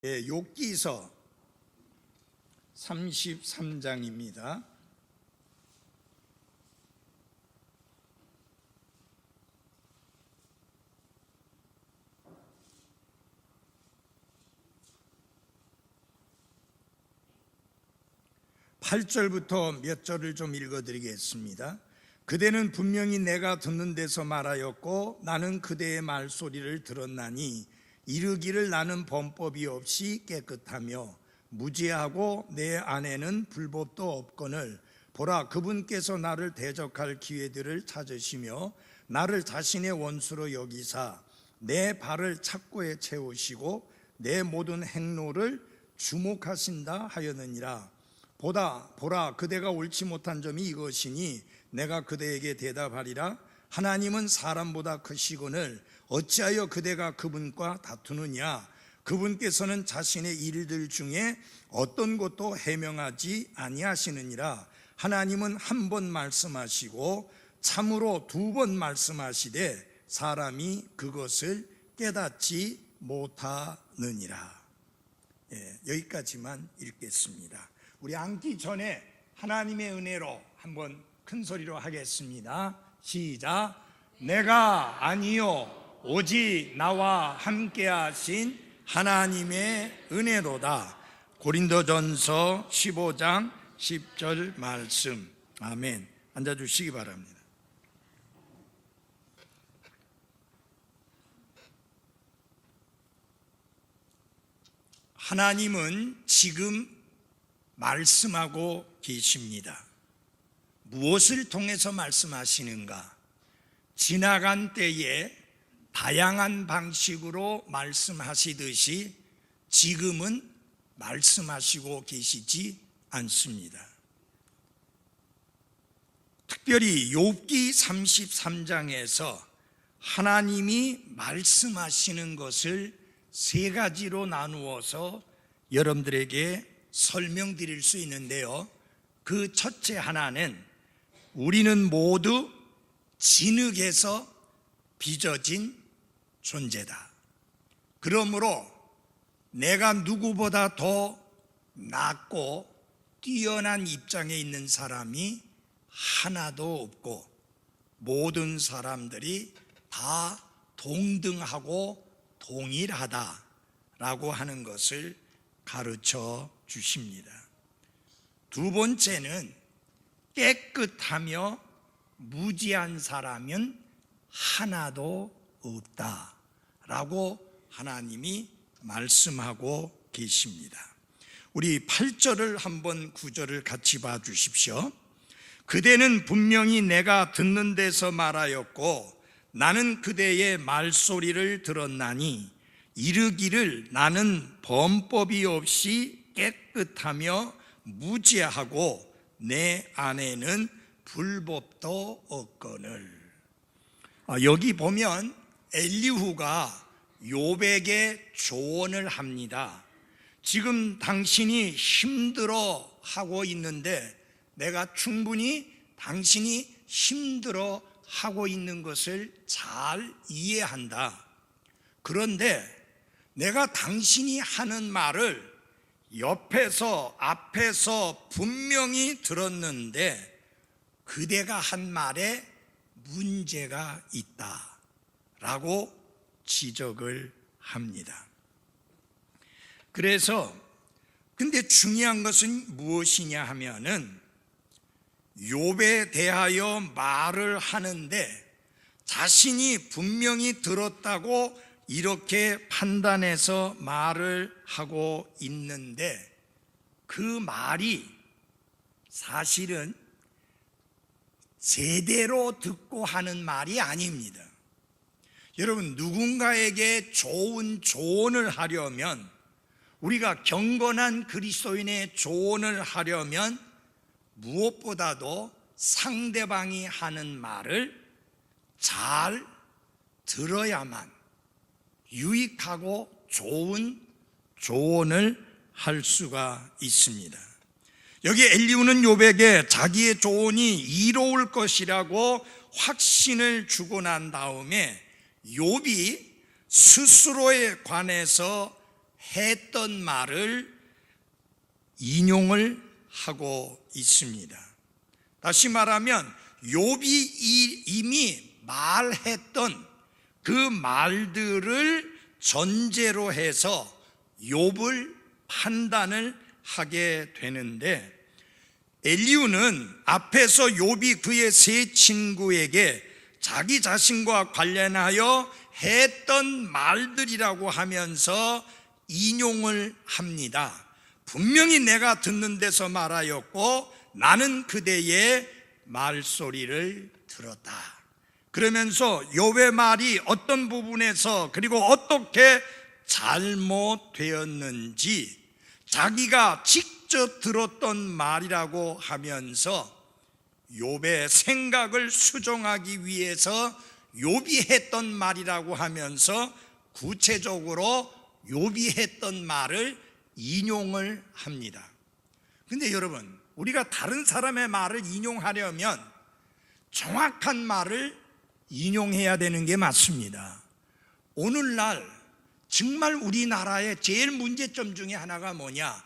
욥기서 33장입니다. (8절부터) 몇 절을 좀 읽어드리겠습니다. 그대는 분명히 내가 듣는 데서 말하였고 나는 그대의 말소리를 들었나니 이르기를 나는 범법이 없이 깨끗하며 무죄하고 내 안에는 불법도 없거늘 보라, 그분께서 나를 대적할 기회들을 찾으시며 나를 자신의 원수로 여기사 내 발을 착고에 채우시고 내 모든 행로를 주목하신다 하였느니라. 보라, 그대가 옳지 못한 점이 이것이니 내가 그대에게 대답하리라. 하나님은 사람보다 크시거늘 어찌하여 그대가 그분과 다투느냐. 그분께서는 자신의 일들 중에 어떤 것도 해명하지 아니하시느니라. 하나님은 한 번 말씀하시고 참으로 두 번 말씀하시되 사람이 그것을 깨닫지 못하느니라. 여기까지만 읽겠습니다. 우리 앉기 전에 하나님의 은혜로 한번 큰 소리로 하겠습니다. 시작. 내가 아니요 오직 나와 함께 하신 하나님의 은혜로다. 고린도전서 15장 10절 말씀. 아멘. 앉아주시기 바랍니다. 하나님은 지금 말씀하고 계십니다. 무엇을 통해서 말씀하시는가? 지나간 때에 다양한 방식으로 말씀하시듯이 지금은 말씀하시고 계시지 않습니다. 특별히 욥기 33장에서 하나님이 말씀하시는 것을 세 가지로 나누어서 여러분들에게 설명드릴 수 있는데요. 그 첫째 하나는 우리는 모두 진흙에서 빚어진 존재다. 그러므로 내가 누구보다 더 낫고 뛰어난 입장에 있는 사람이 하나도 없고 모든 사람들이 다 동등하고 동일하다라고 하는 것을 가르쳐 주십니다. 두 번째는 깨끗하며 무지한 사람은 하나도 없다라고 하나님이 말씀하고 계십니다. 우리 8절을 한번 9절을 같이 봐 주십시오. 그대는 분명히 내가 듣는 데서 말하였고 나는 그대의 말소리를 들었나니 이르기를 나는 범법이 없이 깨끗하며 무죄하고 내 안에는 불법도 없거늘. 여기 보면 엘리후가 욥에게 조언을 합니다. 지금 당신이 힘들어 하고 있는데 내가 충분히 당신이 힘들어 하고 있는 것을 잘 이해한다. 그런데 내가 당신이 하는 말을 옆에서 앞에서 분명히 들었는데 그대가 한 말에 문제가 있다라고 지적을 합니다. 그래서 근데 중요한 것은 무엇이냐 하면은 욥에 대하여 말을 하는데 자신이 분명히 들었다고 이렇게 판단해서 말을 하고 있는데 그 말이 사실은 제대로 듣고 하는 말이 아닙니다. 여러분, 누군가에게 좋은 조언을 하려면, 우리가 경건한 그리스도인의 조언을 하려면 무엇보다도 상대방이 하는 말을 잘 들어야만 유익하고 좋은 조언을 할 수가 있습니다. 여기 엘리후는 욥에게 자기의 조언이 이로울 것이라고 확신을 주고 난 다음에 욥이 스스로에 관해서 했던 말을 인용을 하고 있습니다. 다시 말하면 욥이 이미 말했던 그 말들을 전제로 해서 욥을 판단을 하게 되는데, 엘리후는 앞에서 욥이 그의 세 친구에게 자기 자신과 관련하여 했던 말들이라고 하면서 인용을 합니다. 분명히 내가 듣는 데서 말하였고 나는 그대의 말소리를 들었다. 그러면서 욥의 말이 어떤 부분에서 그리고 어떻게 잘못되었는지 자기가 직접 들었던 말이라고 하면서 욥의 생각을 수정하기 위해서 욥이 했던 말이라고 하면서 구체적으로 욥이 했던 말을 인용을 합니다. 근데 여러분, 우리가 다른 사람의 말을 인용하려면 정확한 말을 인용해야 되는 게 맞습니다. 오늘날 정말 우리나라의 제일 문제점 중에 하나가 뭐냐?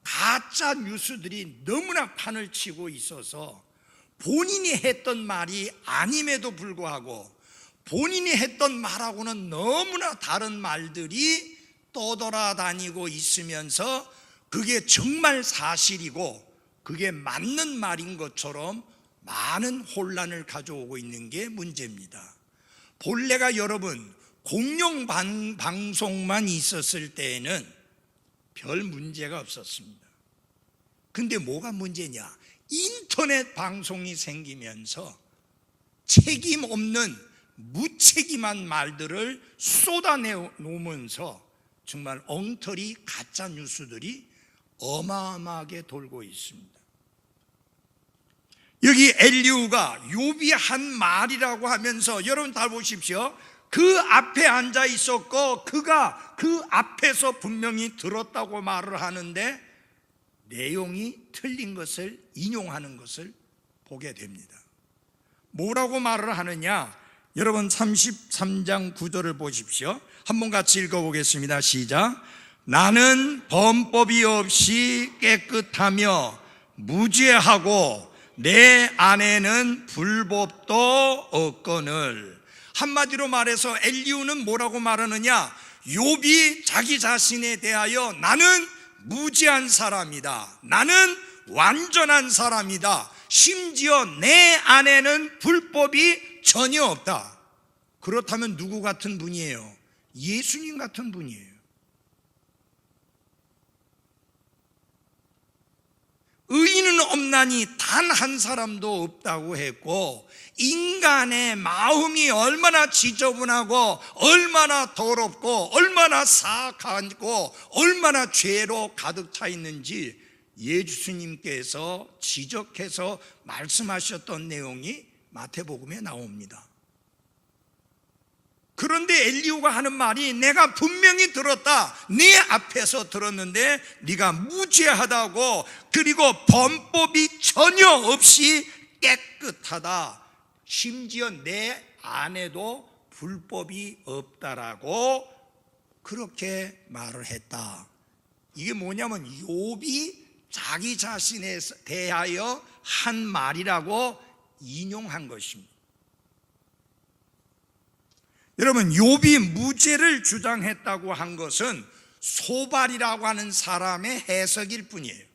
가짜 뉴스들이 너무나 판을 치고 있어서 본인이 했던 말이 아님에도 불구하고 본인이 했던 말하고는 너무나 다른 말들이 떠돌아다니고 있으면서 그게 정말 사실이고 그게 맞는 말인 것처럼 많은 혼란을 가져오고 있는 게 문제입니다. 본래가 여러분 공영 방송만 있었을 때에는 별 문제가 없었습니다. 근데 뭐가 문제냐? 인터넷 방송이 생기면서 책임 없는 무책임한 말들을 쏟아내놓으면서 정말 엉터리 가짜 뉴스들이 어마어마하게 돌고 있습니다. 여기 엘리후가 욥이 한 말이라고 하면서 여러분 다 보십시오. 그 앞에 앉아 있었고 그가 그 앞에서 분명히 들었다고 말을 하는데 내용이 틀린 것을 인용하는 것을 보게 됩니다. 뭐라고 말을 하느냐? 여러분 33장 9절을 보십시오. 한번 같이 읽어보겠습니다. 시작. 나는 범법이 없이 깨끗하며 무죄하고 내 안에는 불법도 없거늘. 한마디로 말해서 엘리후는 뭐라고 말하느냐? 욥이 자기 자신에 대하여 나는 무죄한 사람이다, 나는 완전한 사람이다, 심지어 내 안에는 불법이 전혀 없다. 그렇다면 누구 같은 분이에요? 예수님 같은 분이에요. 의인은 없나니 단 한 사람도 없다고 했고, 인간의 마음이 얼마나 지저분하고 얼마나 더럽고 얼마나 사악하고 얼마나 죄로 가득 차 있는지 예수님께서 지적해서 말씀하셨던 내용이 마태복음에 나옵니다. 그런데 엘리후가 하는 말이 내가 분명히 들었다, 네 앞에서 들었는데 네가 무죄하다고, 그리고 범법이 전혀 없이 깨끗하다, 심지어 내 안에도 불법이 없다라고 그렇게 말을 했다. 이게 뭐냐면 욥이 자기 자신에 대하여 한 말이라고 인용한 것입니다. 여러분, 욥이 무죄를 주장했다고 한 것은 소발이라고 하는 사람의 해석일 뿐이에요.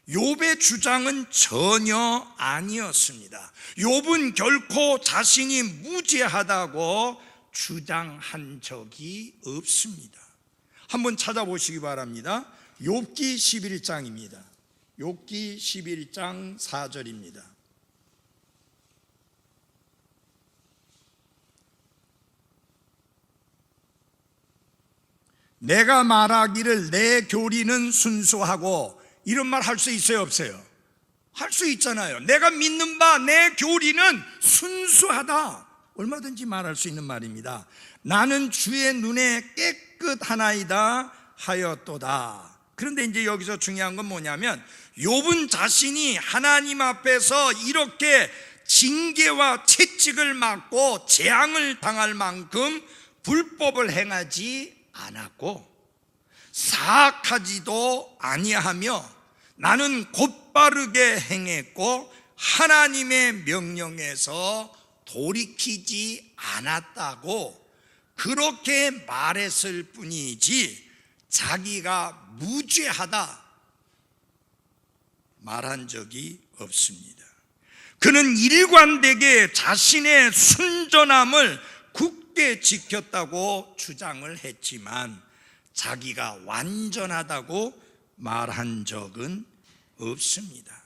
욥의 주장은 전혀 아니었습니다. 욥은 결코 자신이 무죄하다고 주장한 적이 없습니다. 한번 찾아보시기 바랍니다. 욥기 11장입니다. 욥기 11장 4절입니다. 내가 말하기를 내 교리는 순수하고, 이런 말 할 수 있어요, 없어요? 할 수 있잖아요. 내가 믿는 바 내 교리는 순수하다, 얼마든지 말할 수 있는 말입니다. 나는 주의 눈에 깨끗하나이다 하였도다. 그런데 이제 여기서 중요한 건 뭐냐면 욥은 자신이 하나님 앞에서 이렇게 징계와 채찍을 맞고 재앙을 당할 만큼 불법을 행하지 않았고 사악하지도 아니하며 나는 곧바르게 행했고 하나님의 명령에서 돌이키지 않았다고 그렇게 말했을 뿐이지 자기가 무죄하다 말한 적이 없습니다. 그는 일관되게 자신의 순전함을 굳게 지켰다고 주장을 했지만 자기가 완전하다고 말한 적은 없습니다.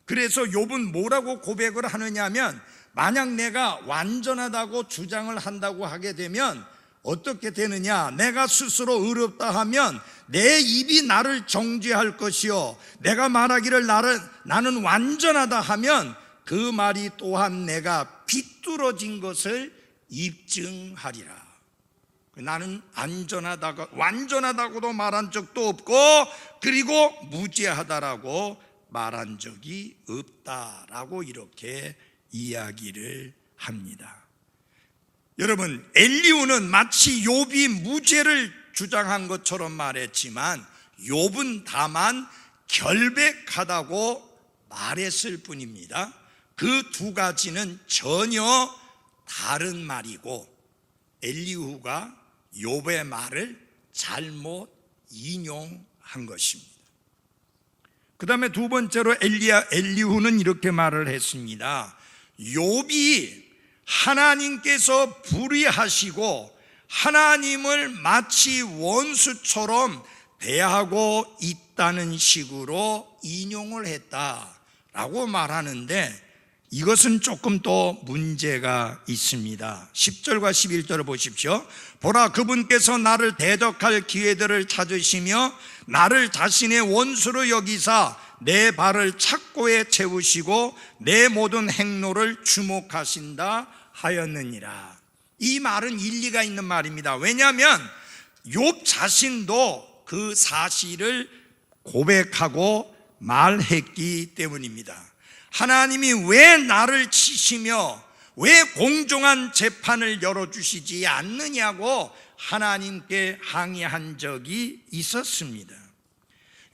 그래서 욥은 뭐라고 고백을 하느냐면 만약 내가 완전하다고 주장을 한다고 하게 되면 어떻게 되느냐, 내가 스스로 의롭다 하면 내 입이 나를 정죄할 것이요 내가 말하기를 나는 완전하다 하면 그 말이 또한 내가 비뚤어진 것을 입증하리라. 나는 완전하다고도 말한 적도 없고 그리고 무죄하다라고 말한 적이 없다라고 이렇게 이야기를 합니다. 여러분, 엘리후는 마치 욥이 무죄를 주장한 것처럼 말했지만 욥은 다만 결백하다고 말했을 뿐입니다. 그 두 가지는 전혀 다른 말이고 엘리후가 욥의 말을 잘못 인용한 것입니다. 그 다음에 두 번째로 엘리후는 이렇게 말을 했습니다. 욥이 하나님께서 불의하시고 하나님을 마치 원수처럼 대하고 있다는 식으로 인용을 했다라고 말하는데 이것은 조금 더 문제가 있습니다. 10절과 11절을 보십시오. 보라, 그분께서 나를 대적할 기회들을 찾으시며 나를 자신의 원수로 여기사 내 발을 착고에 채우시고 내 모든 행로를 주목하신다 하였느니라. 이 말은 일리가 있는 말입니다. 왜냐하면 욥 자신도 그 사실을 고백하고 말했기 때문입니다. 하나님이 왜 나를 치시며 왜 공정한 재판을 열어주시지 않느냐고 하나님께 항의한 적이 있었습니다.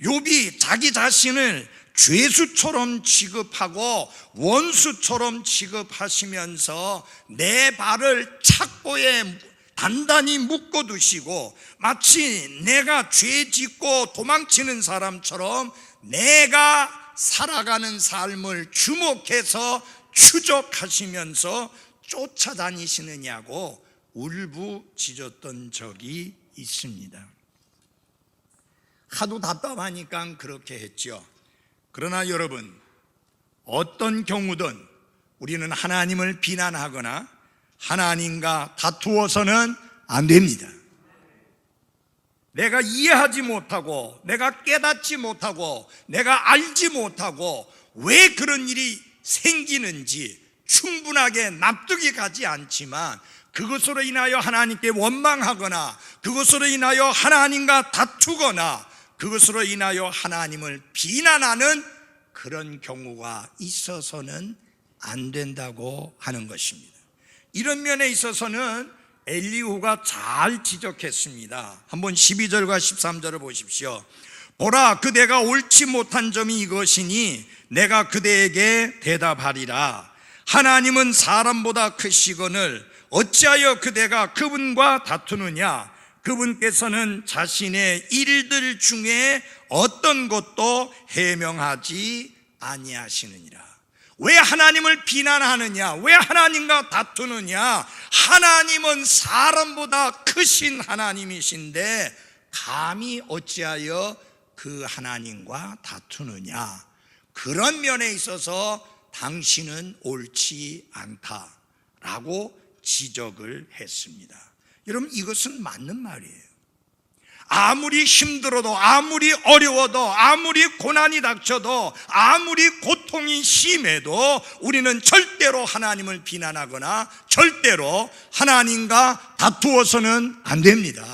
욥이 자기 자신을 죄수처럼 취급하고 원수처럼 취급하시면서 내 발을 착고에 단단히 묶어두시고 마치 내가 죄 짓고 도망치는 사람처럼 내가 살아가는 삶을 주목해서 추적하시면서 쫓아다니시느냐고 울부짖었던 적이 있습니다. 하도 답답하니까 그렇게 했죠. 그러나 여러분, 어떤 경우든 우리는 하나님을 비난하거나 하나님과 다투어서는 안 됩니다. 내가 이해하지 못하고 내가 깨닫지 못하고 내가 알지 못하고 왜 그런 일이 생기는지 충분하게 납득이 가지 않지만 그것으로 인하여 하나님께 원망하거나 그것으로 인하여 하나님과 다투거나 그것으로 인하여 하나님을 비난하는 그런 경우가 있어서는 안 된다고 하는 것입니다. 이런 면에 있어서는 엘리후가 잘 지적했습니다. 한번 12절과 13절을 보십시오. 보라, 그대가 옳지 못한 점이 이것이니 내가 그대에게 대답하리라. 하나님은 사람보다 크시거늘 어찌하여 그대가 그분과 다투느냐. 그분께서는 자신의 일들 중에 어떤 것도 해명하지 아니하시느니라. 왜 하나님을 비난하느냐? 왜 하나님과 다투느냐? 하나님은 사람보다 크신 하나님이신데 감히 어찌하여 그 하나님과 다투느냐? 그런 면에 있어서 당신은 옳지 않다라고 지적을 했습니다. 여러분, 이것은 맞는 말이에요. 아무리 힘들어도 아무리 어려워도 아무리 고난이 닥쳐도 아무리 고통이 심해도 우리는 절대로 하나님을 비난하거나 절대로 하나님과 다투어서는 안 됩니다.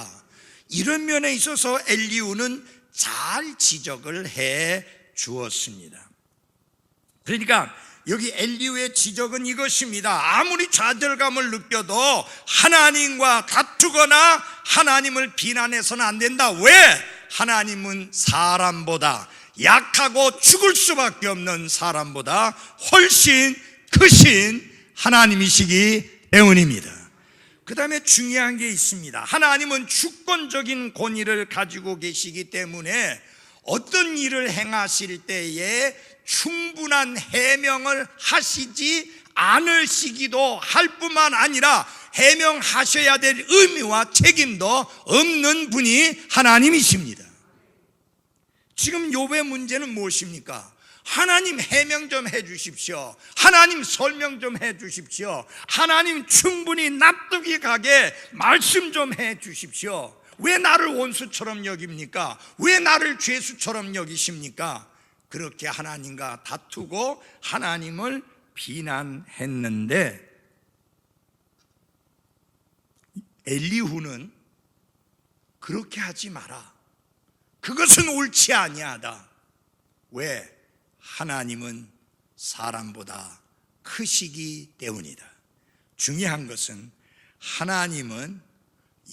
이런 면에 있어서 엘리후는 잘 지적을 해 주었습니다. 그러니까 여기 엘리후의 지적은 이것입니다. 아무리 좌절감을 느껴도 하나님과 다투거나 하나님을 비난해서는 안 된다. 왜? 하나님은 사람보다 약하고 죽을 수밖에 없는 사람보다 훨씬 크신 하나님이시기 때문입니다. 그 다음에 중요한 게 있습니다. 하나님은 주권적인 권위를 가지고 계시기 때문에 어떤 일을 행하실 때에 충분한 해명을 하시지 않으시기도 할 뿐만 아니라 해명하셔야 될 의무와 책임도 없는 분이 하나님이십니다. 지금 욥의 문제는 무엇입니까? 하나님 해명 좀 해 주십시오. 하나님 설명 좀 해 주십시오. 하나님 충분히 납득이 가게 말씀 좀 해 주십시오. 왜 나를 원수처럼 여깁니까? 왜 나를 죄수처럼 여기십니까? 그렇게 하나님과 다투고 하나님을 비난했는데 엘리후는 그렇게 하지 마라. 그것은 옳지 아니하다. 왜? 하나님은 사람보다 크시기 때문이다. 중요한 것은 하나님은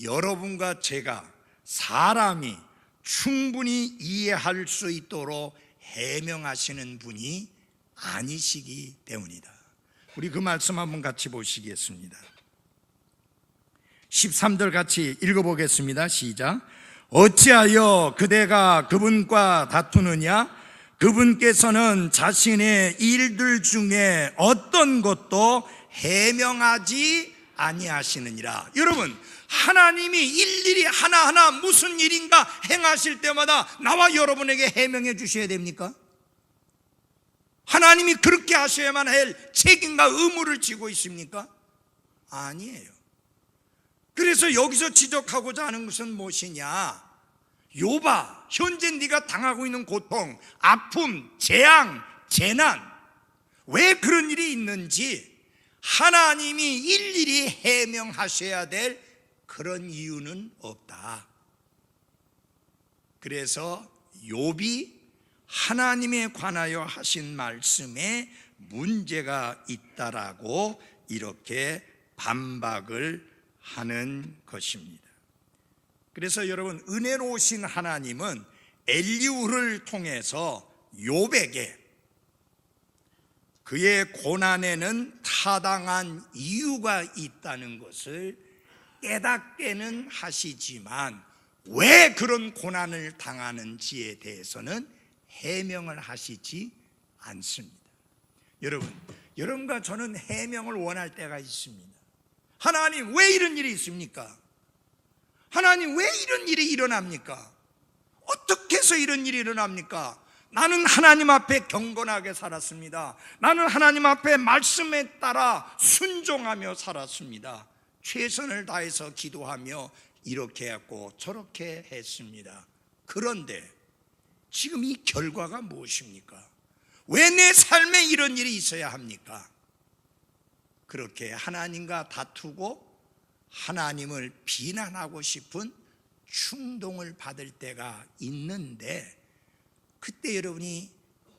여러분과 제가 사람이 충분히 이해할 수 있도록 해명하시는 분이 아니시기 때문이다. 우리 그 말씀 한번 같이 보시겠습니다. 13절 같이 읽어보겠습니다. 시작. 어찌하여 그대가 그분과 다투느냐? 그분께서는 자신의 일들 중에 어떤 것도 해명하지 아니하시느니라. 여러분, 하나님이 일일이 하나하나 무슨 일인가 행하실 때마다 나와 여러분에게 해명해 주셔야 됩니까? 하나님이 그렇게 하셔야만 할 책임과 의무를 지고 있습니까? 아니에요. 그래서 여기서 지적하고자 하는 것은 무엇이냐? 욥아, 현재 네가 당하고 있는 고통, 아픔, 재앙, 재난, 왜 그런 일이 있는지 하나님이 일일이 해명하셔야 될 그런 이유는 없다. 그래서 욥이 하나님에 관하여 하신 말씀에 문제가 있다라고 이렇게 반박을 하는 것입니다. 그래서 여러분, 은혜로우신 하나님은 엘리후를 통해서 욥에게 그의 고난에는 타당한 이유가 있다는 것을 깨닫게는 하시지만 왜 그런 고난을 당하는지에 대해서는 해명을 하시지 않습니다. 여러분과 저는 해명을 원할 때가 있습니다. 하나님, 왜 이런 일이 있습니까? 하나님, 왜 이런 일이 일어납니까? 어떻게 해서 이런 일이 일어납니까? 나는 하나님 앞에 경건하게 살았습니다. 나는 하나님 앞에 말씀에 따라 순종하며 살았습니다. 최선을 다해서 기도하며 이렇게 했고 저렇게 했습니다. 그런데 지금 이 결과가 무엇입니까? 왜 내 삶에 이런 일이 있어야 합니까? 그렇게 하나님과 다투고 하나님을 비난하고 싶은 충동을 받을 때가 있는데, 그때 여러분이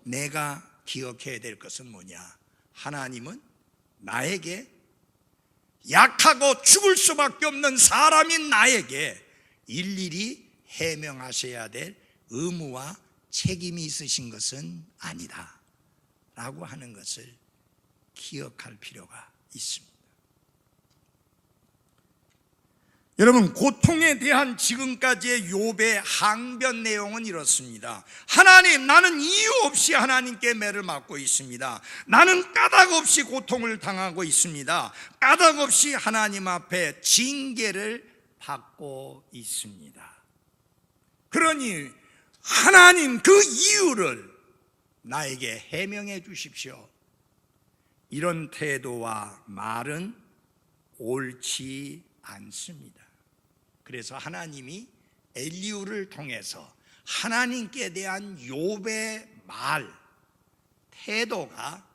내가 기억해야 될 것은 뭐냐? 하나님은 나에게, 약하고 죽을 수밖에 없는 사람인 나에게 일일이 해명하셔야 될 의무와 책임이 있으신 것은 아니다 라고 하는 것을 기억할 필요가 있습니다. 여러분, 고통에 대한 지금까지의 욥의 항변 내용은 이렇습니다. 하나님, 나는 이유 없이 하나님께 매를 맞고 있습니다. 나는 까닭 없이 고통을 당하고 있습니다. 까닭 없이 하나님 앞에 징계를 받고 있습니다. 그러니 하나님, 그 이유를 나에게 해명해 주십시오. 이런 태도와 말은 옳지 않습니다. 그래서 하나님이 엘리후를 통해서 하나님께 대한 욥의 말, 태도가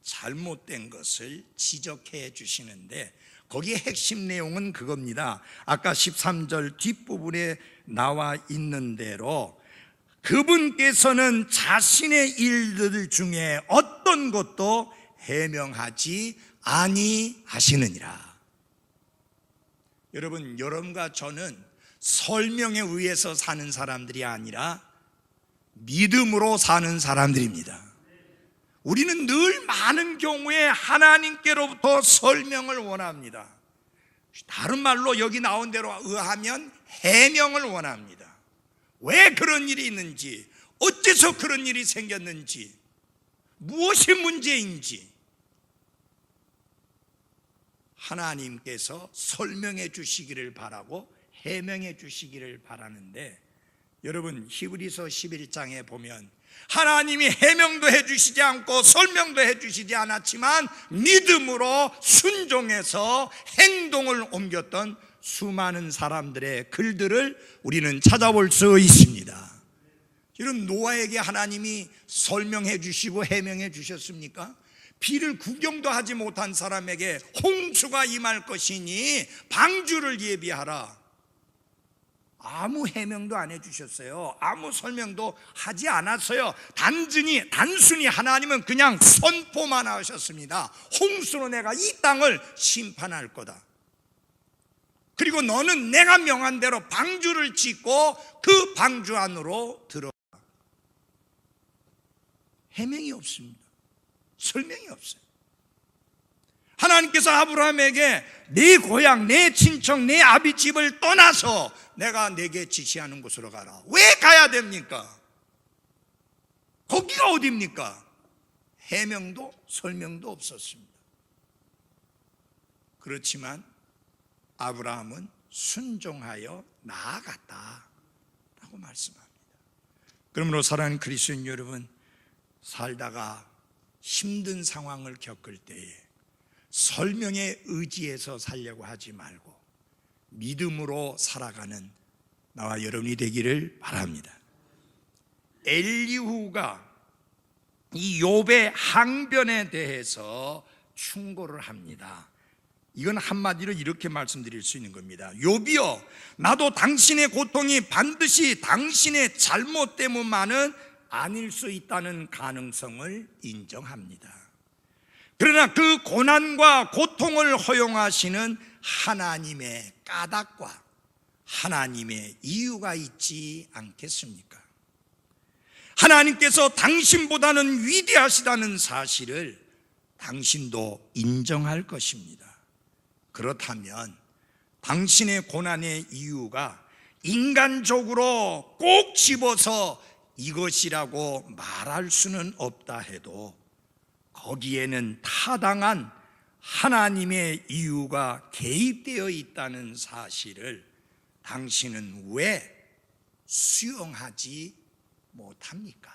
잘못된 것을 지적해 주시는데, 거기에 핵심 내용은 그겁니다. 아까 13절 뒷부분에 나와 있는 대로 그분께서는 자신의 일들 중에 어떤 것도 해명하지 아니하시느니라. 여러분, 여러분과 저는 설명에 의해서 사는 사람들이 아니라 믿음으로 사는 사람들입니다. 우리는 늘 많은 경우에 하나님께로부터 설명을 원합니다. 다른 말로 여기 나온 대로 의하면 해명을 원합니다. 왜 그런 일이 있는지, 어째서 그런 일이 생겼는지, 무엇이 문제인지 하나님께서 설명해 주시기를 바라고 해명해 주시기를 바라는데, 여러분 히브리서 11장에 보면 하나님이 해명도 해주시지 않고 설명도 해주시지 않았지만 믿음으로 순종해서 행동을 옮겼던 수많은 사람들의 글들을 우리는 찾아볼 수 있습니다. 여러분, 노아에게 하나님이 설명해 주시고 해명해 주셨습니까? 비를 구경도 하지 못한 사람에게 홍수가 임할 것이니 방주를 예비하라. 아무 해명도 안 해주셨어요. 아무 설명도 하지 않았어요. 단순히 하나님은 그냥 선포만 하셨습니다. 홍수로 내가 이 땅을 심판할 거다. 그리고 너는 내가 명한 대로 방주를 짓고 그 방주 안으로 들어가. 해명이 없습니다. 설명이 없어요. 하나님께서 아브라함에게 내 고향, 내 친척, 내 아비 집을 떠나서 내가 내게 지시하는 곳으로 가라. 왜 가야 됩니까? 거기가 어디입니까? 해명도 설명도 없었습니다. 그렇지만 아브라함은 순종하여 나아갔다 라고 말씀합니다. 그러므로 사랑하는 그리스도인 여러분, 살다가 힘든 상황을 겪을 때에 설명에 의지해서 살려고 하지 말고 믿음으로 살아가는 나와 여러분이 되기를 바랍니다. 엘리후가 이 욥의 항변에 대해서 충고를 합니다. 이건 한마디로 이렇게 말씀드릴 수 있는 겁니다. 욥이여, 나도 당신의 고통이 반드시 당신의 잘못 때문만은 아닐 수 있다는 가능성을 인정합니다. 그러나 그 고난과 고통을 허용하시는 하나님의 까닭과 하나님의 이유가 있지 않겠습니까? 하나님께서 당신보다는 위대하시다는 사실을 당신도 인정할 것입니다. 그렇다면 당신의 고난의 이유가 인간적으로 꼭 집어서 이것이라고 말할 수는 없다 해도 거기에는 타당한 하나님의 이유가 개입되어 있다는 사실을 당신은 왜 수용하지 못합니까?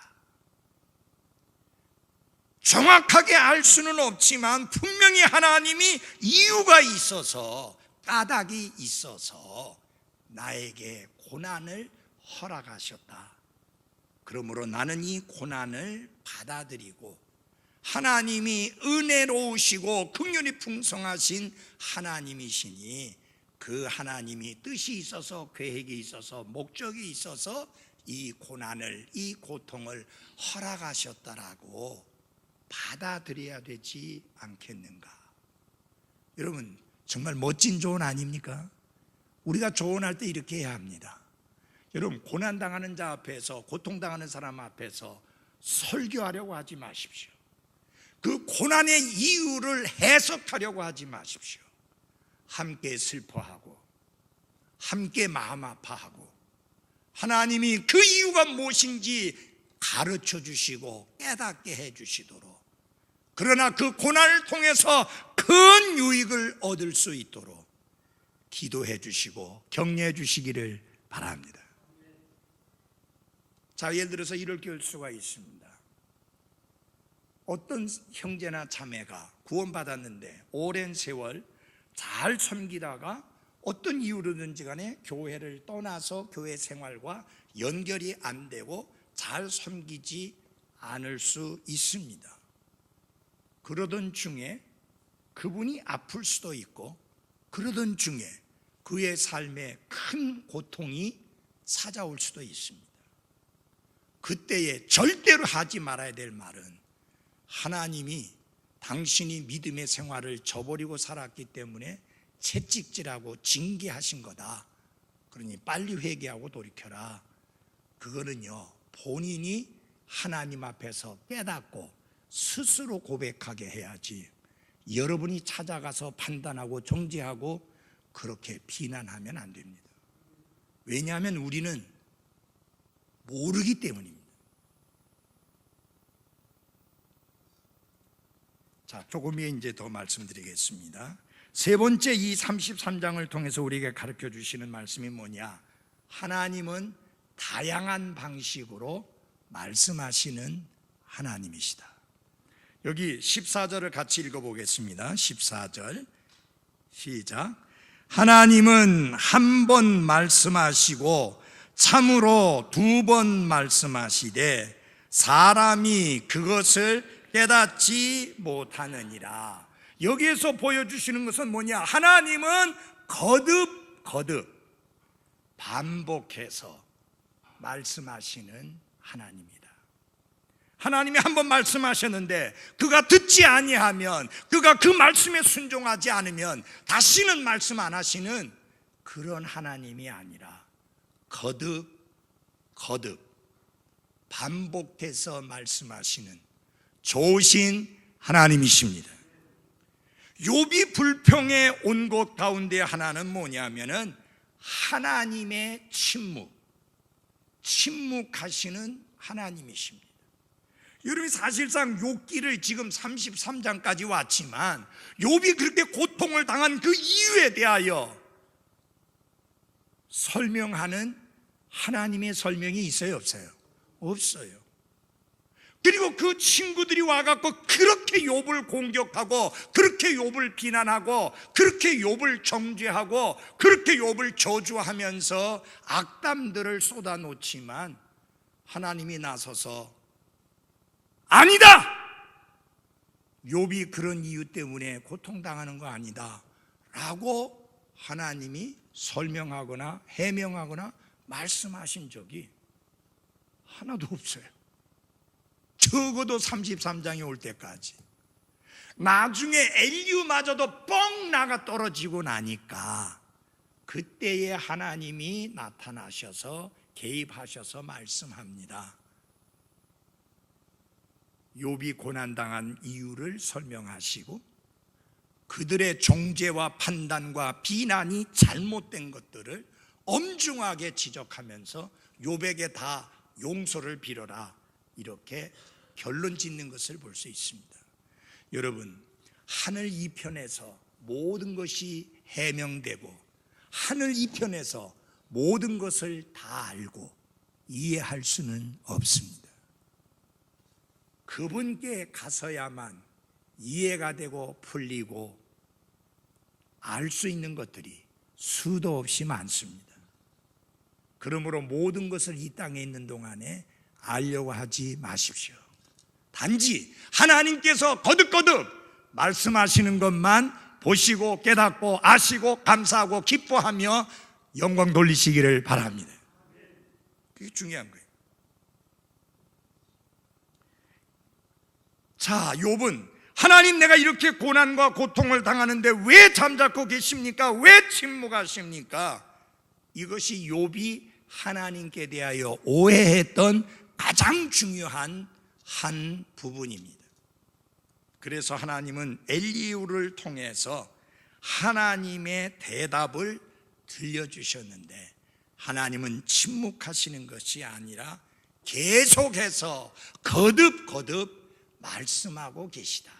정확하게 알 수는 없지만 분명히 하나님이 이유가 있어서, 까닭이 있어서 나에게 고난을 허락하셨다. 그러므로 나는 이 고난을 받아들이고 하나님이 은혜로우시고 긍휼이 풍성하신 하나님이시니 그 하나님이 뜻이 있어서, 계획이 있어서, 목적이 있어서 이 고난을, 이 고통을 허락하셨다라고 받아들여야 되지 않겠는가? 여러분, 정말 멋진 조언 아닙니까? 우리가 조언할 때 이렇게 해야 합니다. 여러분, 고난당하는 자 앞에서, 고통당하는 사람 앞에서 설교하려고 하지 마십시오. 그 고난의 이유를 해석하려고 하지 마십시오. 함께 슬퍼하고 함께 마음 아파하고 하나님이 그 이유가 무엇인지 가르쳐 주시고 깨닫게 해 주시도록, 그러나 그 고난을 통해서 큰 유익을 얻을 수 있도록 기도해 주시고 격려해 주시기를 바랍니다. 자, 예를 들어서 이럴 수가 있습니다. 어떤 형제나 자매가 구원받았는데 오랜 세월 잘 섬기다가 어떤 이유로든지 간에 교회를 떠나서 교회 생활과 연결이 안 되고 잘 섬기지 않을 수 있습니다. 그러던 중에 그분이 아플 수도 있고, 그러던 중에 그의 삶에 큰 고통이 찾아올 수도 있습니다. 그때에 절대로 하지 말아야 될 말은, 하나님이 당신이 믿음의 생활을 저버리고 살았기 때문에 채찍질하고 징계하신 거다. 그러니 빨리 회개하고 돌이켜라. 그거는요, 본인이 하나님 앞에서 깨닫고 스스로 고백하게 해야지, 여러분이 찾아가서 판단하고 정죄하고 그렇게 비난하면 안 됩니다. 왜냐하면 우리는 모르기 때문입니다. 자, 조금 이제 더 말씀드리겠습니다. 세 번째, 이 33장을 통해서 우리에게 가르쳐 주시는 말씀이 뭐냐? 하나님은 다양한 방식으로 말씀하시는 하나님이시다. 여기 14절을 같이 읽어보겠습니다. 14절 시작. 하나님은 한 번 말씀하시고 참으로 두 번 말씀하시되 사람이 그것을 깨닫지 못하느니라. 여기에서 보여주시는 것은 뭐냐? 하나님은 거듭 반복해서 말씀하시는 하나님이다. 하나님이 한 번 말씀하셨는데 그가 듣지 아니하면, 그가 그 말씀에 순종하지 않으면 다시는 말씀 안 하시는 그런 하나님이 아니라 거듭 반복해서 말씀하시는 좋으신 하나님이십니다. 욥이 불평에 온 것 가운데 하나는 뭐냐면은 하나님의 침묵하시는 하나님이십니다. 여러분이 사실상 욥기를 지금 33장까지 왔지만 욥이 그렇게 고통을 당한 그 이유에 대하여 설명하는 하나님의 설명이 있어요, 없어요? 없어요. 그리고 그 친구들이 와갖고 그렇게 욥을 공격하고, 그렇게 욥을 비난하고, 그렇게 욥을 정죄하고, 그렇게 욥을 저주하면서 악담들을 쏟아놓지만 하나님이 나서서 아니다! 욥이 그런 이유 때문에 고통당하는 거 아니다 라고 하나님이 설명하거나 해명하거나 말씀하신 적이 하나도 없어요. 적어도 33장이 올 때까지. 나중에 엘리후마저도 뻥 나가 떨어지고 나니까 그때에 하나님이 나타나셔서 개입하셔서 말씀합니다. 욥이 고난당한 이유를 설명하시고 그들의 정죄와 판단과 비난이 잘못된 것들을 엄중하게 지적하면서 욥에게 다 용서를 빌어라, 이렇게 결론 짓는 것을 볼 수 있습니다. 여러분, 하늘 이편에서 모든 것이 해명되고 하늘 이편에서 모든 것을 다 알고 이해할 수는 없습니다. 그분께 가서야만 이해가 되고 풀리고 알 수 있는 것들이 수도 없이 많습니다. 그러므로 모든 것을 이 땅에 있는 동안에 알려고 하지 마십시오. 단지 하나님께서 거듭 말씀하시는 것만 보시고 깨닫고 아시고 감사하고 기뻐하며 영광 돌리시기를 바랍니다. 그게 중요한 거예요. 자, 욥은 하나님, 내가 이렇게 고난과 고통을 당하는데 왜 잠자코 계십니까? 왜 침묵하십니까? 이것이 욥이 하나님께 대하여 오해했던 가장 중요한 한 부분입니다. 그래서 하나님은 엘리후를 통해서 하나님의 대답을 들려주셨는데 하나님은 침묵하시는 것이 아니라 계속해서 거듭 말씀하고 계시다.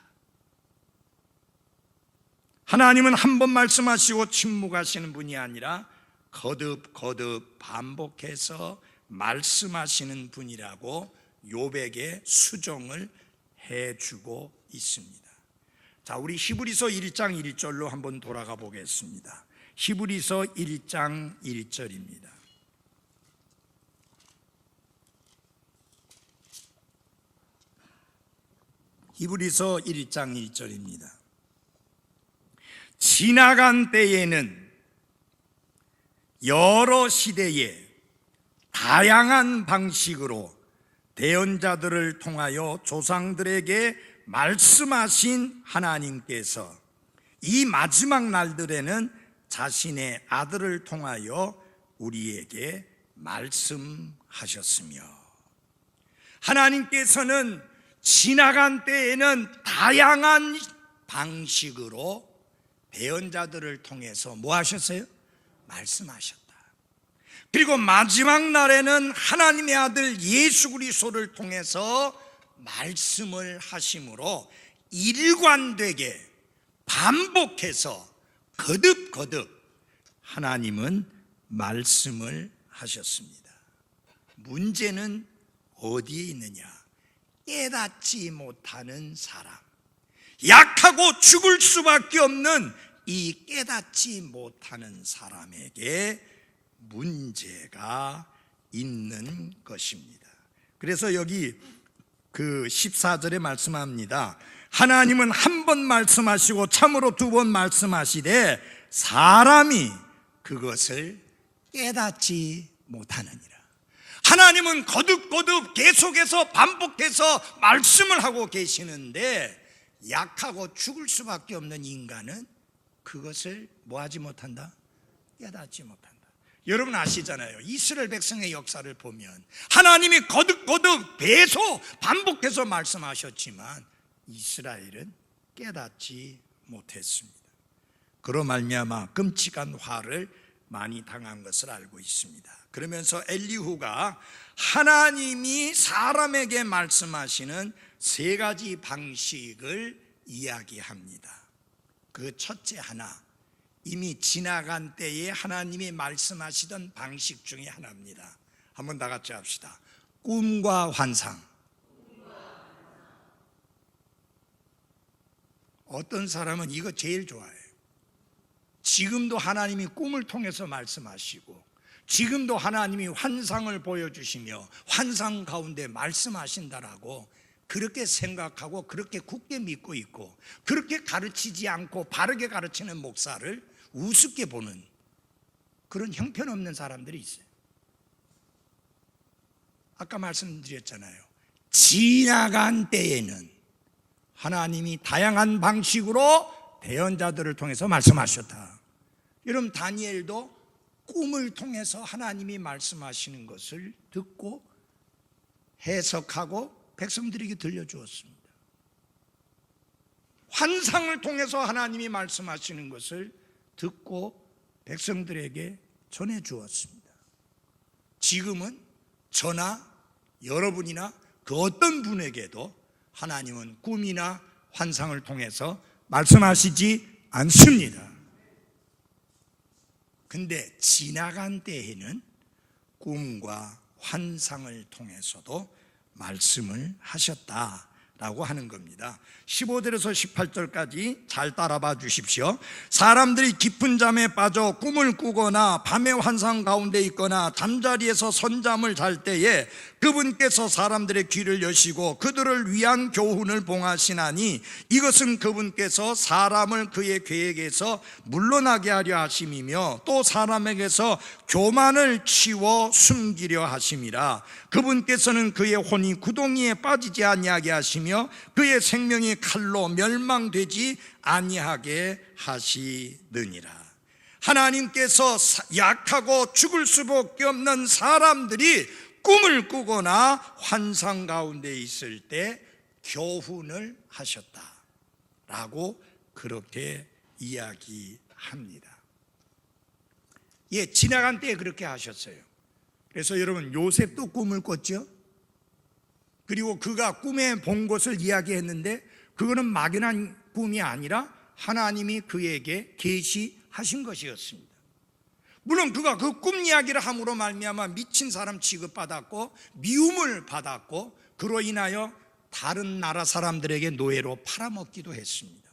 하나님은 한 번 말씀하시고 침묵하시는 분이 아니라 거듭 반복해서 말씀하시는 분이라고 욥에게 수정을 해주고 있습니다. 자, 우리 히브리서 1장 1절로 한번 돌아가 보겠습니다. 히브리서 1장 1절입니다. 히브리서 1장 1절입니다. 지나간 때에는 여러 시대에 다양한 방식으로 대언자들을 통하여 조상들에게 말씀하신 하나님께서 이 마지막 날들에는 자신의 아들을 통하여 우리에게 말씀하셨으며, 하나님께서는 지나간 때에는 다양한 방식으로 대언자들을 통해서 뭐 하셨어요? 말씀하셨다. 그리고 마지막 날에는 하나님의 아들 예수 그리스도를 통해서 말씀을 하심으로 일관되게 반복해서 거듭거듭 하나님은 말씀을 하셨습니다. 문제는 어디에 있느냐? 깨닫지 못하는 사람, 약하고 죽을 수밖에 없는 이 깨닫지 못하는 사람에게 문제가 있는 것입니다. 그래서 여기 그 14절에 말씀합니다. 하나님은 한 번 말씀하시고 참으로 두 번 말씀하시되 사람이 그것을 깨닫지 못하느니라. 하나님은 거듭거듭 계속해서 반복해서 말씀을 하고 계시는데 약하고 죽을 수밖에 없는 인간은 그것을 뭐하지 못한다? 깨닫지 못한다. 여러분 아시잖아요. 이스라엘 백성의 역사를 보면 하나님이 거듭거듭 계속 반복해서 말씀하셨지만 이스라엘은 깨닫지 못했습니다. 그로 말미암아 끔찍한 화를 많이 당한 것을 알고 있습니다. 그러면서 엘리후가 하나님이 사람에게 말씀하시는 세 가지 방식을 이야기합니다. 그 첫째 하나, 이미 지나간 때에 하나님이 말씀하시던 방식 중에 하나입니다. 한번 다 같이 합시다. 꿈과 환상. 어떤 사람은 이거 제일 좋아해요. 지금도 하나님이 꿈을 통해서 말씀하시고 지금도 하나님이 환상을 보여주시며 환상 가운데 말씀하신다라고 그렇게 생각하고 그렇게 굳게 믿고 있고, 그렇게 가르치지 않고 바르게 가르치는 목사를 우습게 보는 그런 형편없는 사람들이 있어요. 아까 말씀드렸잖아요. 지나간 때에는 하나님이 다양한 방식으로 대언자들을 통해서 말씀하셨다. 여러분 다니엘도 꿈을 통해서 하나님이 말씀하시는 것을 듣고 해석하고 백성들에게 들려주었습니다. 환상을 통해서 하나님이 말씀하시는 것을 듣고 백성들에게 전해주었습니다. 지금은 저나 여러분이나 그 어떤 분에게도 하나님은 꿈이나 환상을 통해서 말씀하시지 않습니다. 근데 지나간 때에는 꿈과 환상을 통해서도 말씀을 하셨다라고 하는 겁니다. 15절에서 18절까지 잘 따라봐 주십시오. 사람들이 깊은 잠에 빠져 꿈을 꾸거나 밤의 환상 가운데 있거나 잠자리에서 선잠을 잘 때에 그분께서 사람들의 귀를 여시고 그들을 위한 교훈을 봉하시나니 이것은 그분께서 사람을 그의 계획에서 물러나게 하려 하심이며 또 사람에게서 교만을 치워 숨기려 하심이라. 그분께서는 그의 혼이 구덩이에 빠지지 아니하게 하시며 그의 생명이 칼로 멸망되지 아니하게 하시느니라. 하나님께서 약하고 죽을 수밖에 없는 사람들이 꿈을 꾸거나 환상 가운데 있을 때 교훈을 하셨다라고 그렇게 이야기합니다. 예, 지나간 때에 그렇게 하셨어요. 그래서 여러분 요셉도 꿈을 꿨죠. 그리고 그가 꿈에 본 것을 이야기했는데 그거는 막연한 꿈이 아니라 하나님이 그에게 계시하신 것이었습니다. 물론 그가 그 꿈 이야기를 함으로 말미암아 미친 사람 취급받았고 미움을 받았고 그로 인하여 다른 나라 사람들에게 노예로 팔아먹기도 했습니다.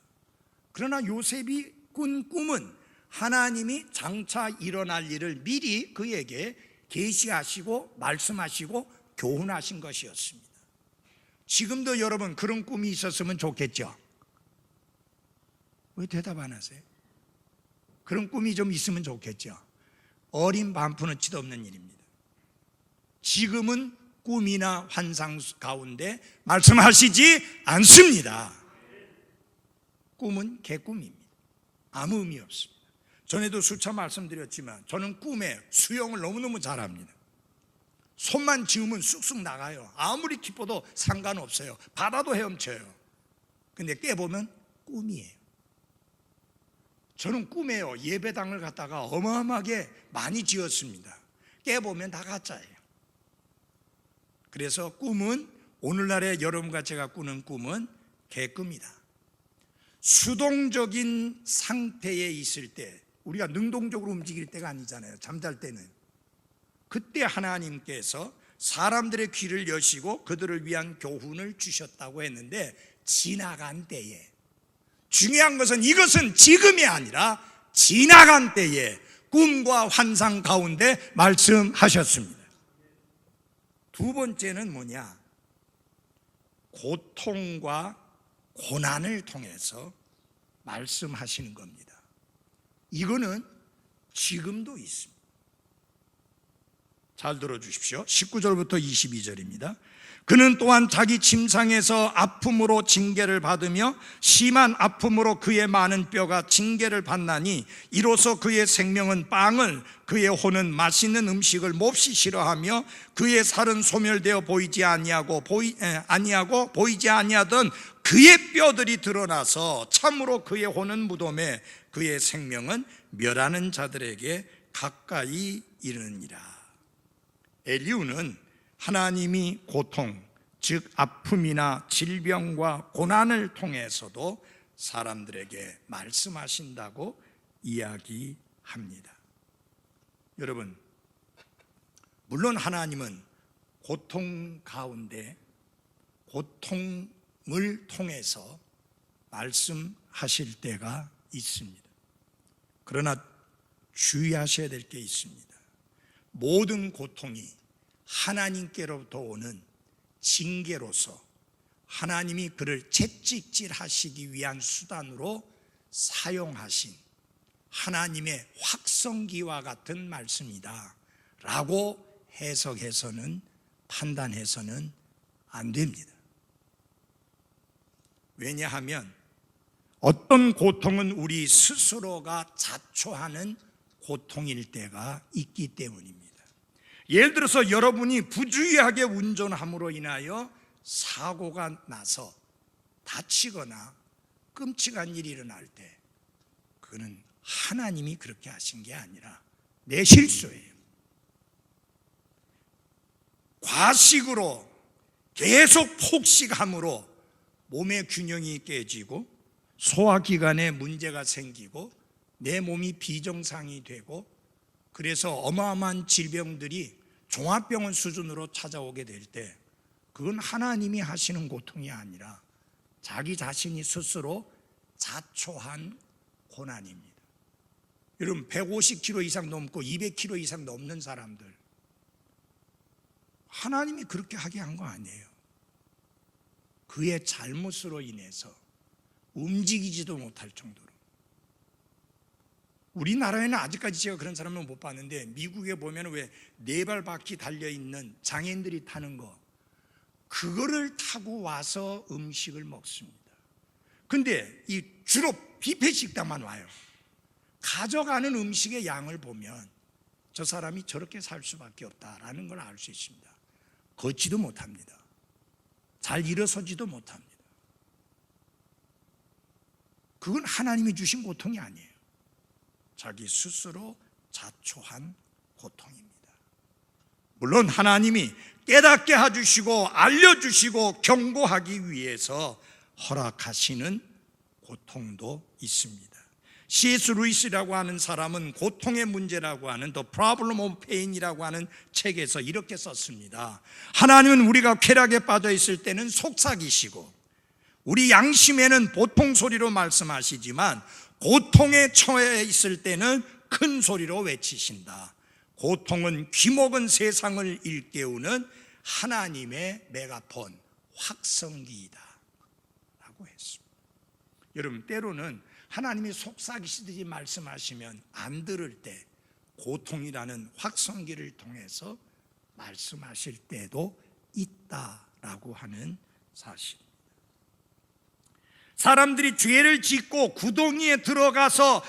그러나 요셉이 꾼 꿈은 하나님이 장차 일어날 일을 미리 그에게 계시하시고 말씀하시고 교훈하신 것이었습니다. 지금도 여러분 그런 꿈이 있었으면 좋겠죠? 왜 대답 안 하세요? 그런 꿈이 좀 있으면 좋겠죠? 어린 반푼어치도 없는 일입니다. 지금은 꿈이나 환상 가운데 말씀하시지 않습니다. 꿈은 개꿈입니다. 아무 의미 없습니다. 전에도 수차 말씀드렸지만 저는 꿈에 수영을 너무너무 잘합니다. 손만 지으면 쑥쑥 나가요. 아무리 기뻐도 상관없어요. 바다도 헤엄쳐요. 근데 깨보면 꿈이에요. 저는 꿈에요, 예배당을 갖다가 어마어마하게 많이 지었습니다. 깨보면 다 가짜예요. 그래서 꿈은, 오늘날의 여러분과 제가 꾸는 꿈은 개꿈이다. 수동적인 상태에 있을 때, 우리가 능동적으로 움직일 때가 아니잖아요. 잠잘 때는. 그때 하나님께서 사람들의 귀를 여시고 그들을 위한 교훈을 주셨다고 했는데, 지나간 때에, 중요한 것은 이것은 지금이 아니라 지나간 때에 꿈과 환상 가운데 말씀하셨습니다. 두 번째는 뭐냐? 고통과 고난을 통해서 말씀하시는 겁니다. 이거는 지금도 있습니다. 잘 들어주십시오. 19절부터 22절입니다. 그는 또한 자기 침상에서 아픔으로 징계를 받으며 심한 아픔으로 그의 많은 뼈가 징계를 받나니 이로써 그의 생명은 빵을, 그의 혼은 맛있는 음식을 몹시 싫어하며 그의 살은 소멸되어 보이지 아니하고 보이지 아니하던 그의 뼈들이 드러나서 참으로 그의 혼은 무덤에, 그의 생명은 멸하는 자들에게 가까이 이르느니라. 엘리후는 하나님이 고통, 즉 아픔이나 질병과 고난을 통해서도 사람들에게 말씀하신다고 이야기합니다. 여러분, 물론 하나님은 고통 가운데 고통을 통해서 말씀하실 때가 있습니다. 그러나 주의하셔야 될 게 있습니다. 모든 고통이 하나님께로부터 오는 징계로서 하나님이 그를 채찍질하시기 위한 수단으로 사용하신 하나님의 확성기와 같은 말씀이다 라고 해석해서는, 판단해서는 안 됩니다. 왜냐하면 어떤 고통은 우리 스스로가 자초하는 고통일 때가 있기 때문입니다. 예를 들어서 여러분이 부주의하게 운전함으로 인하여 사고가 나서 다치거나 끔찍한 일이 일어날 때, 그는 하나님이 그렇게 하신 게 아니라 내 실수예요. 과식으로 계속 폭식함으로 몸의 균형이 깨지고 소화기관에 문제가 생기고 내 몸이 비정상이 되고, 그래서 어마어마한 질병들이 종합병원 수준으로 찾아오게 될 때, 그건 하나님이 하시는 고통이 아니라 자기 자신이 스스로 자초한 고난입니다. 여러분, 150kg 이상 넘고 200kg 이상 넘는 사람들, 하나님이 그렇게 하게 한 거 아니에요. 그의 잘못으로 인해서 움직이지도 못할 정도로. 우리나라에는 아직까지 제가 그런 사람은 못 봤는데, 미국에 보면 왜 4발 바퀴 달려있는 장애인들이 타는 거, 그거를 타고 와서 음식을 먹습니다. 근데 이 주로 뷔페 식당만 와요. 가져가는 음식의 양을 보면 저 사람이 저렇게 살 수밖에 없다라는 걸 알 수 있습니다. 걷지도 못합니다. 잘 일어서지도 못합니다. 그건 하나님이 주신 고통이 아니에요. 자기 스스로 자초한 고통입니다. 물론 하나님이 깨닫게 해주시고 알려주시고 경고하기 위해서 허락하시는 고통도 있습니다. C.S. 루이스라고 하는 사람은 고통의 문제라고 하는 The Problem of Pain이라고 하는 책에서 이렇게 썼습니다. 하나님은 우리가 쾌락에 빠져 있을 때는 속삭이시고, 우리 양심에는 보통 소리로 말씀하시지만 고통에 처해 있을 때는 큰 소리로 외치신다. 고통은 귀먹은 세상을 일깨우는 하나님의 메가폰, 확성기이다 라고 했습니다. 여러분, 때로는 하나님이 속삭이시듯이 말씀하시면 안 들을 때 고통이라는 확성기를 통해서 말씀하실 때도 있다라고 하는 사실입니다. 사람들이 죄를 짓고 구덩이에 들어가서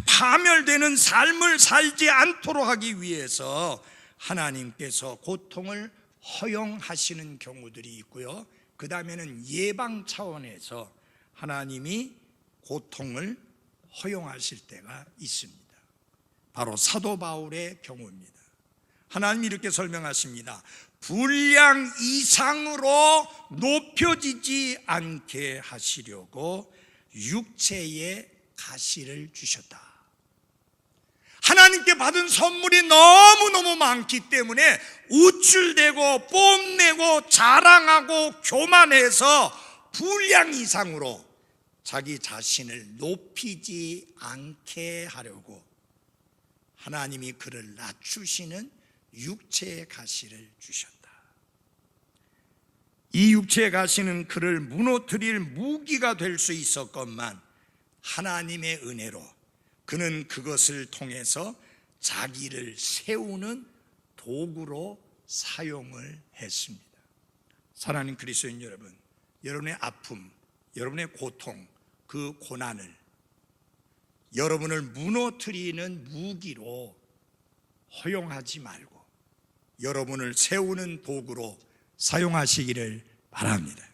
파멸되는 삶을 살지 않도록 하기 위해서 하나님께서 고통을 허용하시는 경우들이 있고요, 그 다음에는 예방 차원에서 하나님이 고통을 허용하실 때가 있습니다. 바로 사도 바울의 경우입니다. 하나님이 이렇게 설명하십니다. 분량 이상으로 높여지지 않게 하시려고 육체의 가시를 주셨다. 하나님께 받은 선물이 너무너무 많기 때문에 우쭐대고 뽐내고 자랑하고 교만해서 분량 이상으로 자기 자신을 높이지 않게 하려고 하나님이 그를 낮추시는 육체의 가시를 주셨다. 이 육체의 가시는 그를 무너뜨릴 무기가 될 수 있었건만 하나님의 은혜로 그는 그것을 통해서 자기를 세우는 도구로 사용을 했습니다. 사랑하는 그리스도인 여러분, 여러분의 아픔, 여러분의 고통, 그 고난을 여러분을 무너뜨리는 무기로 허용하지 말고 여러분을 세우는 도구로 사용하시기를 바랍니다.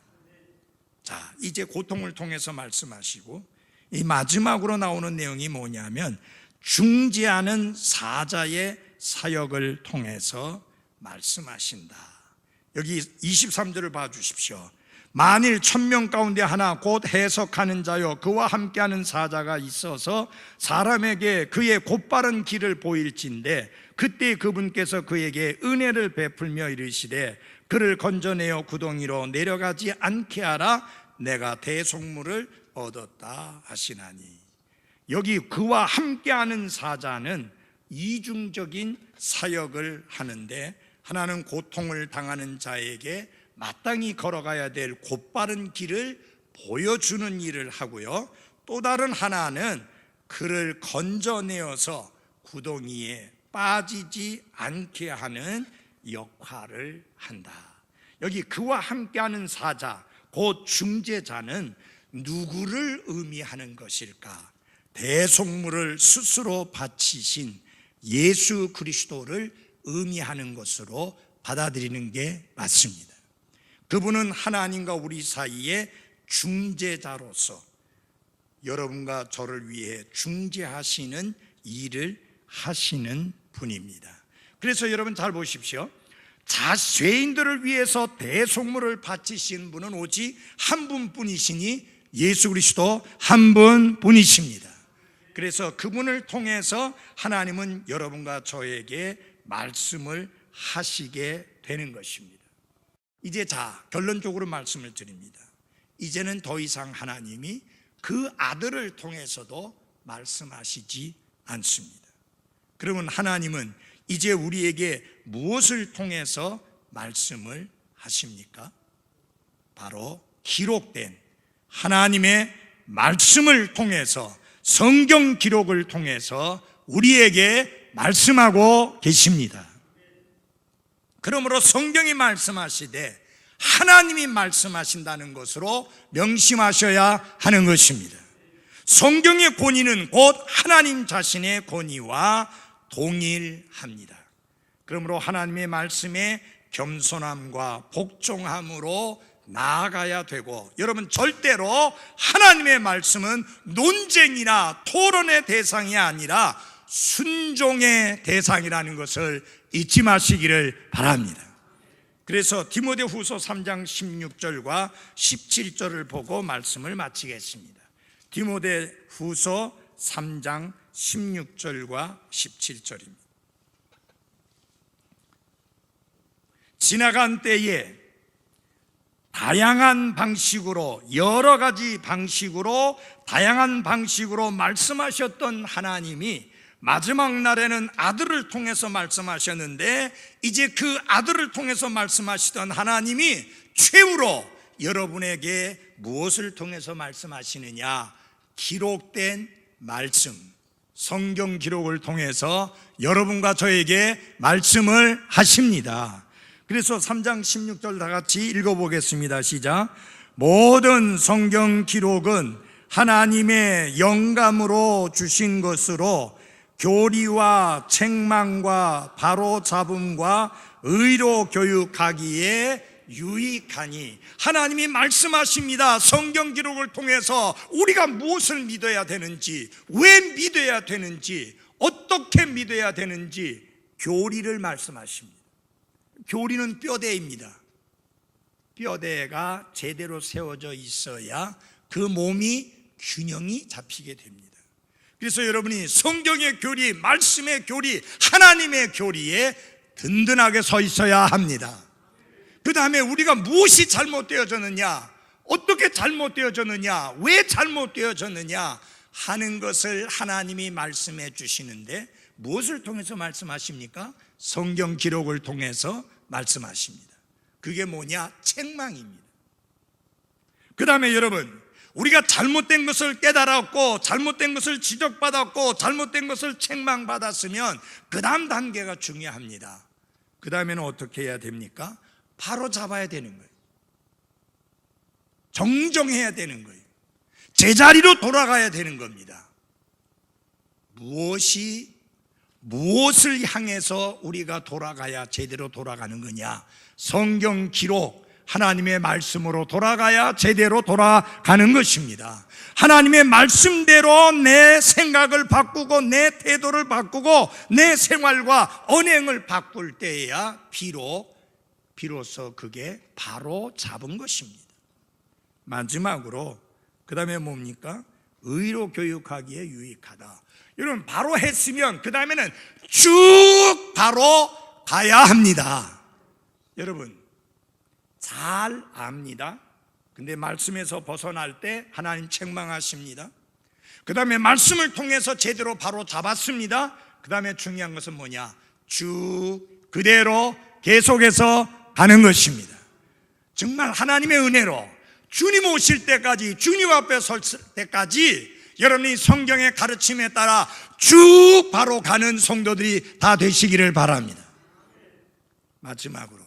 자, 이제 고통을 통해서 말씀하시고 이 마지막으로 나오는 내용이 뭐냐면 중재하는 사자의 사역을 통해서 말씀하신다. 여기 23절을 봐주십시오. 만일 1000명 가운데 하나 곧 해석하는 자여 그와 함께하는 사자가 있어서 사람에게 그의 곧바른 길을 보일진데 그때 그분께서 그에게 은혜를 베풀며 이르시되 그를 건져내어 구덩이로 내려가지 않게 하라. 내가 대속물을 얻었다 하시나니. 여기 그와 함께하는 사자는 이중적인 사역을 하는데, 하나는 고통을 당하는 자에게 마땅히 걸어가야 될 곧바른 길을 보여주는 일을 하고요, 또 다른 하나는 그를 건져내어서 구덩이에 빠지지 않게 하는 역할을 한다. 여기 그와 함께하는 사자, 곧 중재자는 누구를 의미하는 것일까? 대속물을 스스로 바치신 예수 그리스도를 의미하는 것으로 받아들이는 게 맞습니다. 그분은 하나님과 우리 사이의 중재자로서 여러분과 저를 위해 중재하시는 일을 하시는 분입니다. 그래서 여러분 잘 보십시오. 죄인들을 위해서 대속물을 바치신 분은 오직 한 분뿐이시니 예수 그리스도 한 분뿐이십니다. 그래서 그분을 통해서 하나님은 여러분과 저에게 말씀을 하시게 되는 것입니다. 이제 결론적으로 말씀을 드립니다. 이제는 더 이상 하나님이 그 아들을 통해서도 말씀하시지 않습니다. 그러면 하나님은 이제 우리에게 무엇을 통해서 말씀을 하십니까? 바로 기록된 하나님의 말씀을 통해서, 성경 기록을 통해서 우리에게 말씀하고 계십니다. 그러므로 성경이 말씀하시되 하나님이 말씀하신다는 것으로 명심하셔야 하는 것입니다. 성경의 권위는 곧 하나님 자신의 권위와 동일합니다. 그러므로 하나님의 말씀에 겸손함과 복종함으로 나아가야 되고, 여러분 절대로 하나님의 말씀은 논쟁이나 토론의 대상이 아니라 순종의 대상이라는 것을 잊지 마시기를 바랍니다. 그래서 디모데후서 3장 16절과 17절을 보고 말씀을 마치겠습니다. 디모데후서 3장 16절과 17절입니다. 지나간 때에 다양한 방식으로, 여러 가지 방식으로, 다양한 방식으로 말씀하셨던 하나님이 마지막 날에는 아들을 통해서 말씀하셨는데, 이제 그 아들을 통해서 말씀하시던 하나님이 최후로 여러분에게 무엇을 통해서 말씀하시느냐? 기록된 말씀, 성경 기록을 통해서 여러분과 저에게 말씀을 하십니다. 그래서 3장 16절 다 같이 읽어보겠습니다. 시작. 모든 성경 기록은 하나님의 영감으로 주신 것으로 교리와 책망과 바로잡음과 의로 교육하기에 유익하니, 하나님이 말씀하십니다. 성경 기록을 통해서 우리가 무엇을 믿어야 되는지, 왜 믿어야 되는지, 어떻게 믿어야 되는지 교리를 말씀하십니다. 교리는 뼈대입니다. 뼈대가 제대로 세워져 있어야 그 몸이 균형이 잡히게 됩니다. 그래서 여러분이 성경의 교리, 말씀의 교리, 하나님의 교리에 든든하게 서 있어야 합니다. 그 다음에 우리가 무엇이 잘못되어졌느냐, 어떻게 잘못되어졌느냐, 왜 잘못되어졌느냐 하는 것을 하나님이 말씀해 주시는데, 무엇을 통해서 말씀하십니까? 성경 기록을 통해서 말씀하십니다. 그게 뭐냐? 책망입니다. 그 다음에 여러분, 우리가 잘못된 것을 깨달았고, 잘못된 것을 지적받았고, 잘못된 것을 책망받았으면 그 다음 단계가 중요합니다. 그 다음에는 어떻게 해야 됩니까? 바로 잡아야 되는 거예요. 정정해야 되는 거예요. 제자리로 돌아가야 되는 겁니다. 무엇을 향해서 우리가 돌아가야 제대로 돌아가는 거냐? 성경 기록, 하나님의 말씀으로 돌아가야 제대로 돌아가는 것입니다. 하나님의 말씀대로 내 생각을 바꾸고 내 태도를 바꾸고 내 생활과 언행을 바꿀 때에야 비로소 그게 바로 잡은 것입니다. 마지막으로 그 다음에 뭡니까? 의로 교육하기에 유익하다. 여러분, 바로 했으면 그 다음에는 쭉 바로 가야 합니다. 여러분, 잘 압니다. 근데 말씀에서 벗어날 때 하나님 책망하십니다. 그 다음에 말씀을 통해서 제대로 바로 잡았습니다. 그 다음에 중요한 것은 뭐냐? 쭉 그대로 계속해서 가는 것입니다. 정말 하나님의 은혜로 주님 오실 때까지, 주님 앞에 설 때까지 여러분이 성경의 가르침에 따라 쭉 바로 가는 성도들이 다 되시기를 바랍니다. 마지막으로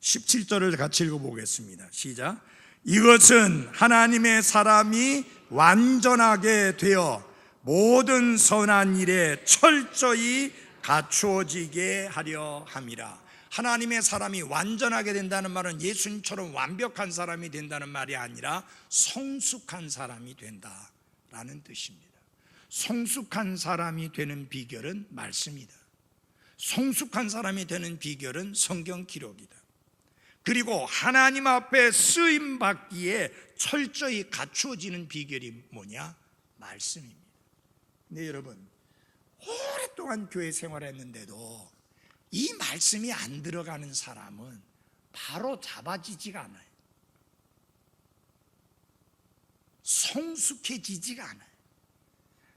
17절을 같이 읽어보겠습니다. 시작. 이것은 하나님의 사람이 완전하게 되어 모든 선한 일에 철저히 갖추어지게 하려 함이라. 하나님의 사람이 완전하게 된다는 말은 예수님처럼 완벽한 사람이 된다는 말이 아니라 성숙한 사람이 된다라는 뜻입니다. 성숙한 사람이 되는 비결은 말씀이다. 성숙한 사람이 되는 비결은 성경 기록이다. 그리고 하나님 앞에 쓰임 받기에 철저히 갖추어지는 비결이 뭐냐? 말씀입니다. 근데 여러분, 오랫동안 교회 생활했는데도 이 말씀이 안 들어가는 사람은 바로 잡아지지가 않아요. 성숙해지지가 않아요.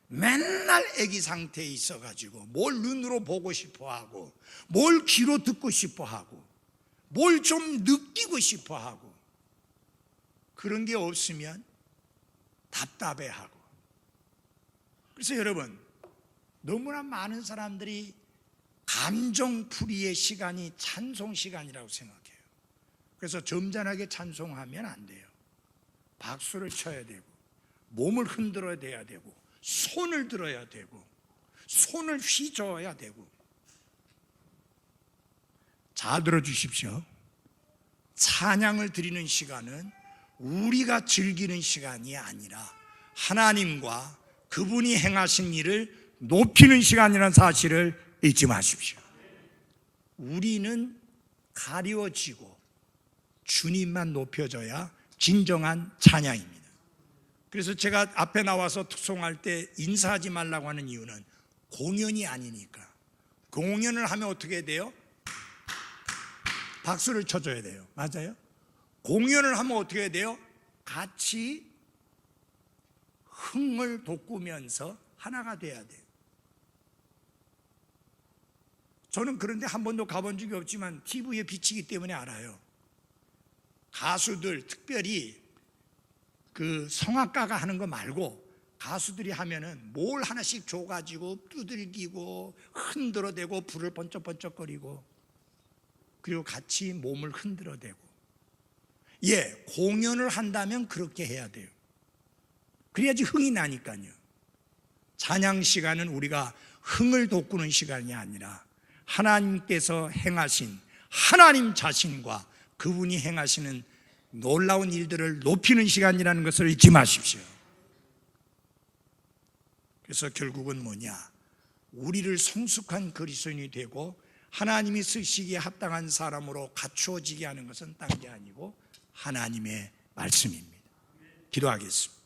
맨날 애기 상태에 있어가지고 뭘 눈으로 보고 싶어하고, 뭘 귀로 듣고 싶어하고, 뭘 좀 느끼고 싶어하고, 그런 게 없으면 답답해하고. 그래서 여러분, 너무나 많은 사람들이 감정풀이의 시간이 찬송 시간이라고 생각해요. 그래서 점잖하게 찬송하면 안 돼요. 박수를 쳐야 되고, 몸을 흔들어야 되고, 손을 들어야 되고, 손을 휘저어야 되고. 잘 들어주십시오. 찬양을 드리는 시간은 우리가 즐기는 시간이 아니라 하나님과 그분이 행하신 일을 높이는 시간이라는 사실을 잊지 마십시오. 우리는 가려지고 주님만 높여져야 진정한 찬양입니다. 그래서 제가 앞에 나와서 특송할 때 인사하지 말라고 하는 이유는 공연이 아니니까. 공연을 하면 어떻게 돼요? 박수를 쳐줘야 돼요. 맞아요? 공연을 하면 어떻게 돼요? 같이 흥을 돋구면서 하나가 돼야 돼요. 저는 그런데 한 번도 가본 적이 없지만 TV에 비치기 때문에 알아요. 가수들, 특별히 그 성악가가 하는 거 말고 가수들이 하면은 뭘 하나씩 줘가지고 두들기고 흔들어대고 불을 번쩍번쩍거리고, 그리고 같이 몸을 흔들어대고, 공연을 한다면 그렇게 해야 돼요. 그래야지 흥이 나니까요. 찬양 시간은 우리가 흥을 돋구는 시간이 아니라 하나님께서 행하신 하나님 자신과 그분이 행하시는 놀라운 일들을 높이는 시간이라는 것을 잊지 마십시오. 그래서 결국은 뭐냐? 우리를 성숙한 그리스도인이 되고 하나님이 쓰시기에 합당한 사람으로 갖추어지게 하는 것은 딴 게 아니고 하나님의 말씀입니다. 기도하겠습니다.